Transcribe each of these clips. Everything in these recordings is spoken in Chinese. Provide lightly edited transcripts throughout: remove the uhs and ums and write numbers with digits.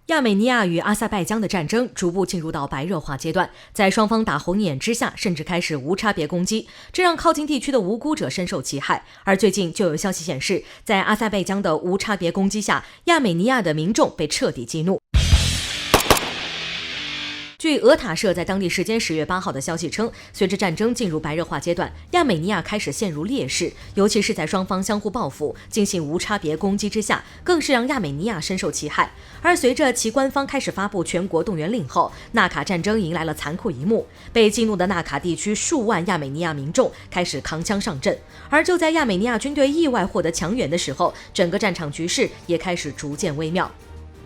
亚美尼亚与阿塞拜疆的战争逐步进入到白热化阶段，在双方打红眼之下，甚至开始无差别攻击，这让靠近地区的无辜者深受其害。而最近就有消息显示，在阿塞拜疆的无差别攻击下，亚美尼亚的民众被彻底激怒。据俄塔社在当地时间10月8号的消息称，随着战争进入白热化阶段，亚美尼亚开始陷入劣势，尤其是在双方相互报复、进行无差别攻击之下，更是让亚美尼亚深受其害。而随着其官方开始发布全国动员令后，纳卡战争迎来了残酷一幕，被激怒的纳卡地区数万亚美尼亚民众开始扛枪上阵。而就在亚美尼亚军队意外获得强援的时候，整个战场局势也开始逐渐微妙。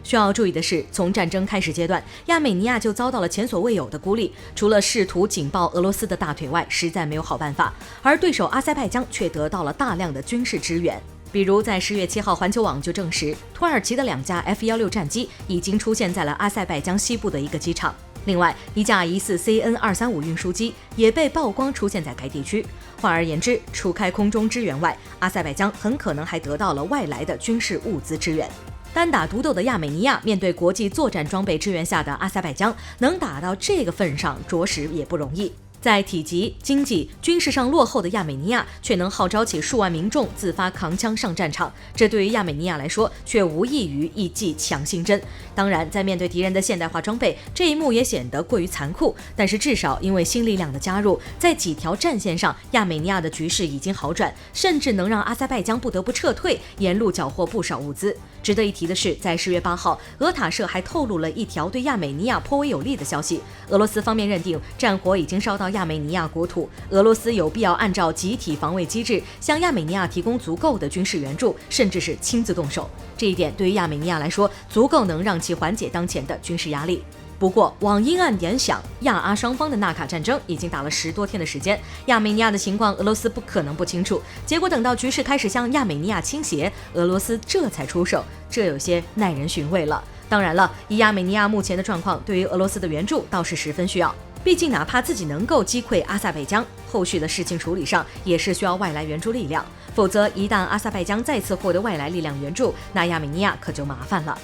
需要注意的是，从战争开始阶段，亚美尼亚就遭到了前所未有的孤立，除了试图紧抱俄罗斯的大腿外，实在没有好办法。而对手阿塞拜疆却得到了大量的军事支援，比如在10月7号，环球网就证实，土耳其的2架 F-16战机已经出现在了阿塞拜疆西部的一个机场。另外，一架疑似 CN-235运输机也被曝光出现在该地区。换而言之，除开空中支援外，阿塞拜疆很可能还得到了外来的军事物资支援。单打独斗的亚美尼亚面对国际作战装备支援下的阿塞拜疆，能打到这个份上，着实也不容易。在体积、经济、军事上落后的亚美尼亚，却能号召起数万民众自发扛枪上战场，这对于亚美尼亚来说，却无异于一剂强心针。当然，在面对敌人的现代化装备，这一幕也显得过于残酷，但是至少因为新力量的加入，在几条战线上，亚美尼亚的局势已经好转，甚至能让阿塞拜疆不得不撤退，沿路缴获不少物资。值得一提的是，在10月8号，俄塔社还透露了一条对亚美尼亚颇为有利的消息，俄罗斯方面认定战火已经烧到亚美尼亚国土，俄罗斯有必要按照集体防卫机制向亚美尼亚提供足够的军事援助，甚至是亲自动手。这一点对于亚美尼亚来说，足够能让其缓解当前的军事压力。不过往阴暗点想，亚阿双方的纳卡战争已经打了10多天的时间，亚美尼亚的情况俄罗斯不可能不清楚，结果等到局势开始向亚美尼亚倾斜，俄罗斯这才出手，这有些耐人寻味了。当然了，以亚美尼亚目前的状况，对于俄罗斯的援助倒是十分需要，毕竟哪怕自己能够击溃阿塞拜疆，后续的事情处理上也是需要外来援助力量，否则一旦阿塞拜疆再次获得外来力量援助，那亚美尼亚可就麻烦了。